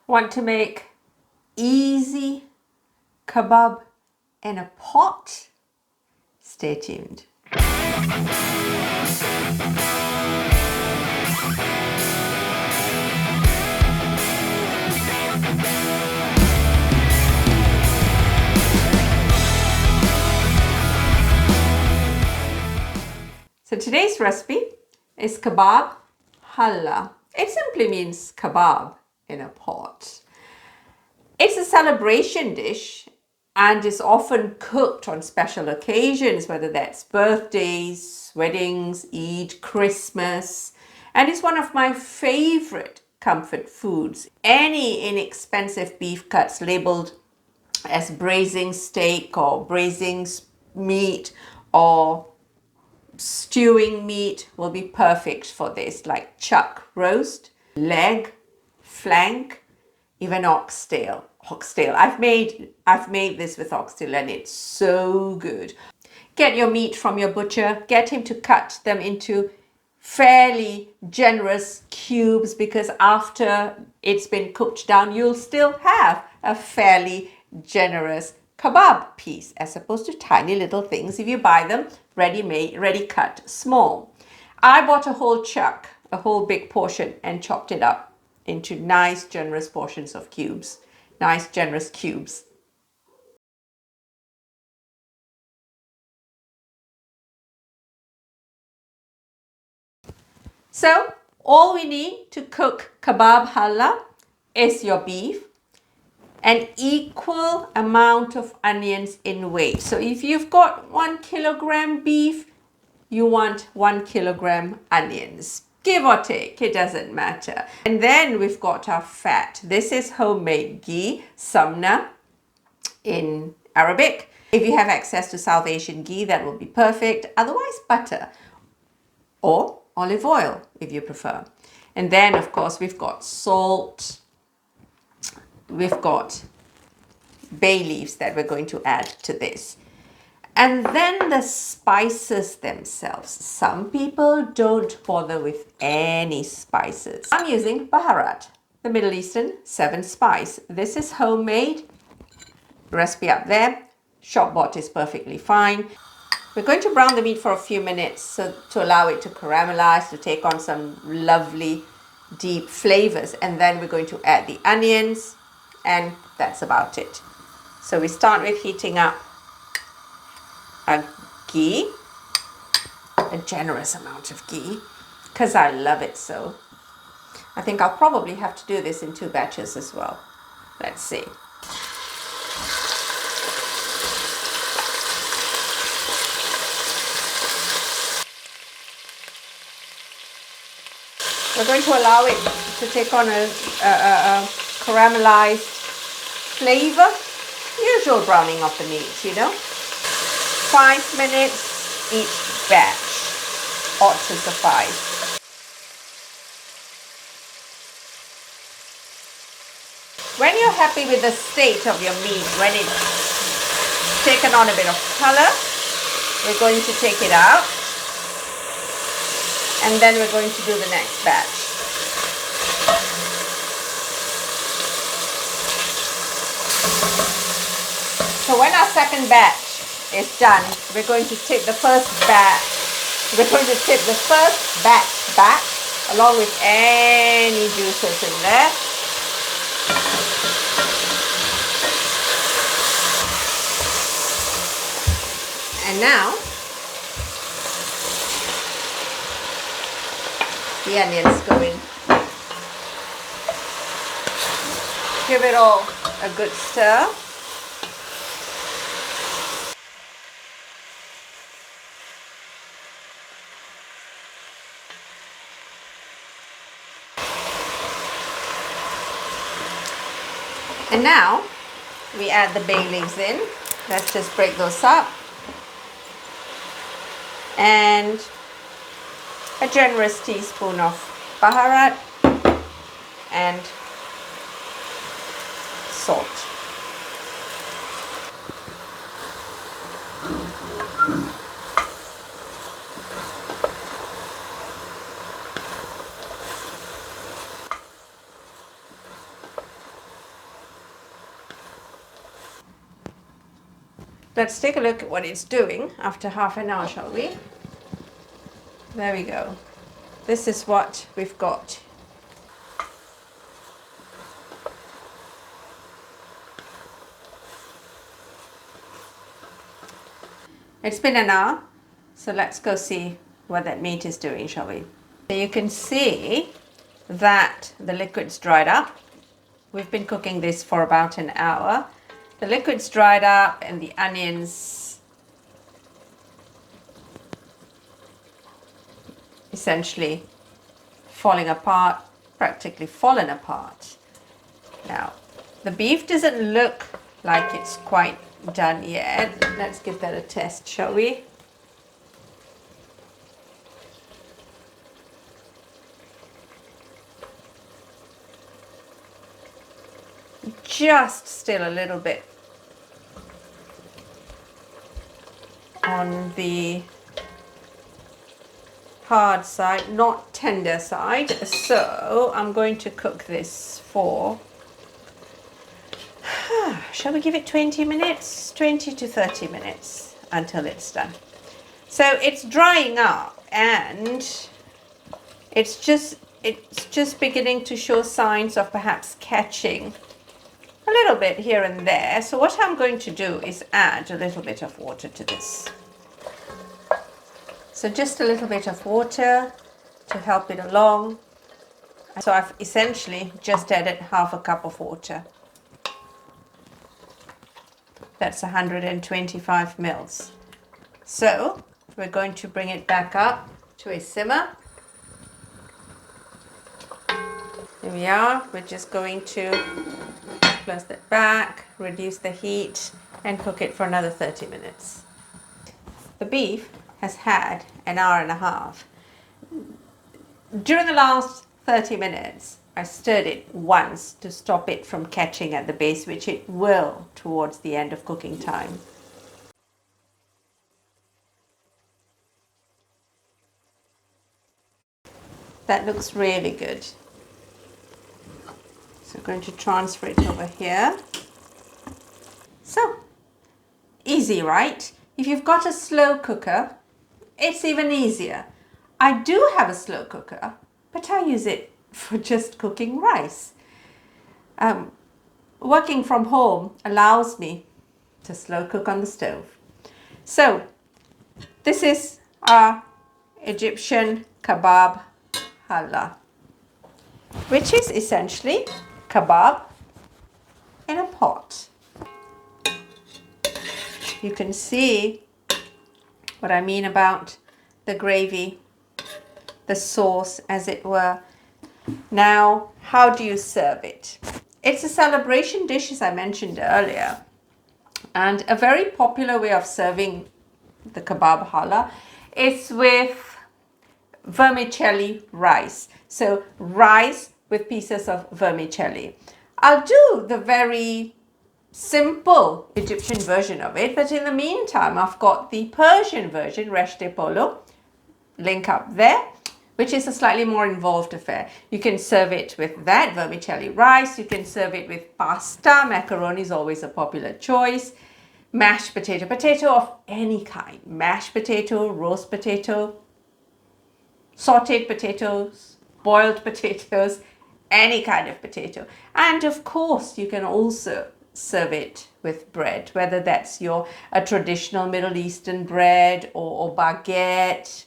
Want to make easy kebab in a pot? Stay tuned. So today's recipe is Kabab Halla. It simply means kebab in a pot. It's a celebration dish and is often cooked on special occasions, whether that's birthdays, weddings, Eid, Christmas. And it's one of my favorite comfort foods. Any inexpensive beef cuts labeled as braising steak or braising meat or stewing meat will be perfect for this, like chuck roast, leg, flank, even oxtail. I've made this with oxtail and it's so good. Get your meat from your butcher, get him to cut them into fairly generous cubes, because after it's been cooked down, you'll still have a fairly generous kebab piece, as opposed to tiny little things if you buy them ready-made, ready cut small. I bought a whole chuck, a whole big portion, and chopped it up into nice generous portions of cubes, nice generous cubes. So all we need to cook Kabab Halla is your beef, an equal amount of onions in weight. So if you've got 1 kilogram beef, you want 1 kilogram onions. Give or take, it doesn't matter. And then we've got our fat. This is homemade ghee, samna in Arabic. If you have access to South Asian ghee, that will be perfect. Otherwise, butter or olive oil if you prefer. And then, of course, we've got salt. We've got bay leaves that we're going to add to this. And then the spices themselves. Some people don't bother with any spices. I'm using baharat, the Middle Eastern 7 spice. This is homemade. Recipe up there. Shop bought is perfectly fine. We're going to brown the meat for a few minutes to allow it to caramelize, to take on some lovely deep flavors. And then we're going to add the onions, and that's about it. So we start with heating up a ghee, a generous amount of ghee, because I love it so. I think I'll probably have to do this in 2 batches as well. Let's see. We're going to allow it to take on a caramelized flavor. Usual browning of the meat, you know. 5 minutes each batch ought to suffice. When you're happy with the state of your meat, when it's taken on a bit of color, we're going to take it out. And then we're going to do the next batch. So when our second batch is done, we're going to tip the first batch. We're going to tip the first batch back, along with any juices in there. And now the onions go in. Give it all a good stir. And now we add the bay leaves in. Let's just break those up. And a generous teaspoon of baharat and salt. let's take a look at what it's doing after half an hour, shall we? There we go. This is what we've got. It's been an hour, so let's go see what that meat is doing, shall we? So you can see that the liquid's dried up. We've been cooking this for about an hour. The liquid's dried up and the onions essentially falling apart, practically fallen apart. Now, the beef doesn't look like it's quite done yet. Let's give that a test, shall we? Just still a little bit on the hard side, not tender side. So I'm going to cook this for, shall we give it 20 minutes? 20 to 30 minutes until it's done. So it's drying up and it's just beginning to show signs of perhaps catching a little bit here and there. So what I'm going to do is add a little bit of water to this. So just a little bit of water to help it along. So I've essentially just added half a cup of water. That's 125 mils. So we're going to bring it back up to a simmer. Here we are. We're just going to close that back, reduce the heat, and cook it for another 30 minutes. The beef has had an hour and a half. During the last 30 minutes, I stirred it once to stop it from catching at the base, which it will towards the end of cooking time. That looks really good. So I'm going to transfer it over here. So, easy, right? If you've got a slow cooker, it's even easier. I do have a slow cooker, but I use it for just cooking rice. Working from home allows me to slow cook on the stove. So, this is our Egyptian Kabab Halla, which is essentially kebab in a pot. You can see what I mean about the gravy, the sauce as it were. Now, how do you serve it? It's a celebration dish, as I mentioned earlier, and a very popular way of serving the Kabab Halla is with vermicelli rice. So rice with pieces of vermicelli. I'll do the very simple Egyptian version of it, but in the meantime I've got the Persian version, resh de polo, link up there, which is a slightly more involved affair. You can serve it with that vermicelli rice, you can serve it with pasta, macaroni is always a popular choice, mashed potato of any kind, mashed potato, roast potato, sauteed potatoes, boiled potatoes, any kind of potato. And of course you can also serve it with bread, whether that's a traditional Middle Eastern bread or baguette,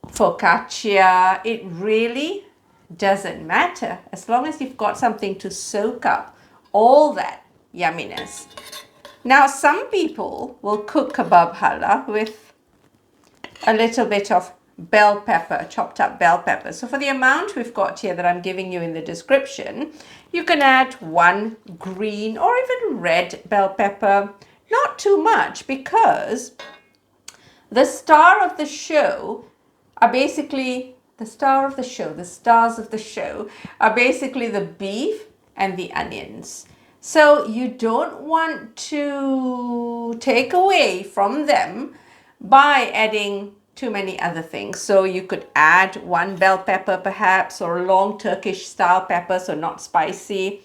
focaccia. It really doesn't matter as long as you've got something to soak up all that yumminess. Now, some people will cook Kabab Halla with a little bit of bell pepper, chopped up bell pepper. So for the amount we've got here that I'm giving you in the description, you can add one green or even red bell pepper, not too much, because the star of the show are basically the stars of the show are basically the beef and the onions. So you don't want to take away from them by adding too many other things. So you could add one bell pepper perhaps, or a long Turkish style pepper, so not spicy.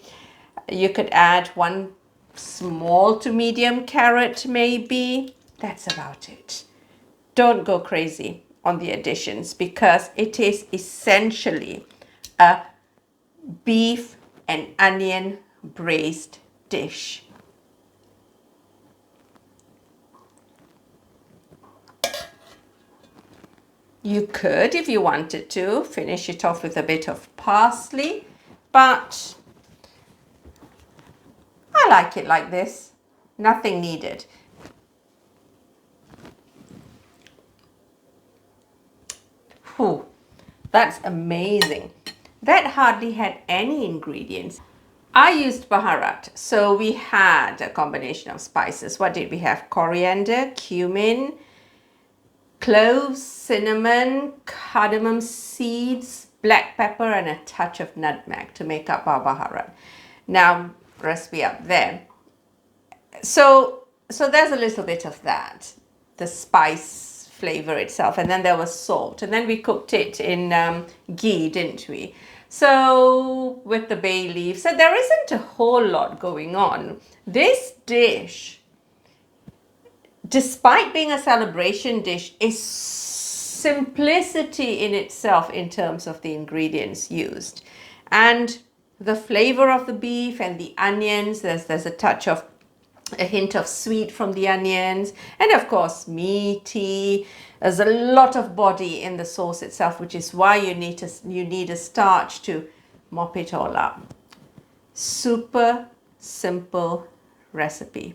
You could add one small to medium carrot maybe. That's about it. Don't go crazy on the additions because it is essentially a beef and onion braised dish. You could, if you wanted to, finish it off with a bit of parsley, but I like it like this. Nothing needed. Whew, that's amazing. That hardly had any ingredients. I used baharat, so we had a combination of spices. What did we have? Coriander, cumin, cloves, cinnamon, cardamom seeds, black pepper, and a touch of nutmeg to make up our baharat. Now, recipe up there. So there's a little bit of that, the spice flavor itself, and then there was salt, and then we cooked it in ghee, didn't we? So with the bay leaf, so there isn't a whole lot going on. This dish, despite being a celebration dish, is simplicity in itself in terms of the ingredients used. And the flavor of the beef and the onions, there's a hint of sweet from the onions, and of course meaty. There's a lot of body in the sauce itself, which is why you need a starch to mop it all up. Super simple recipe.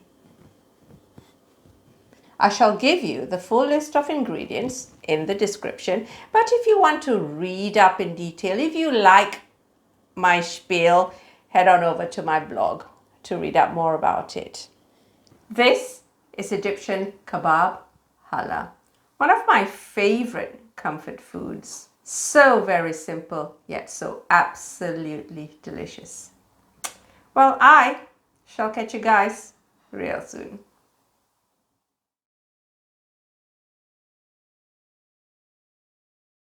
I shall give you the full list of ingredients in the description, but if you want to read up in detail, if you like my spiel, head on over to my blog to read up more about it. This is Egyptian Kabab Halla, one of my favorite comfort foods. So very simple, yet so absolutely delicious. Well, I shall catch you guys real soon.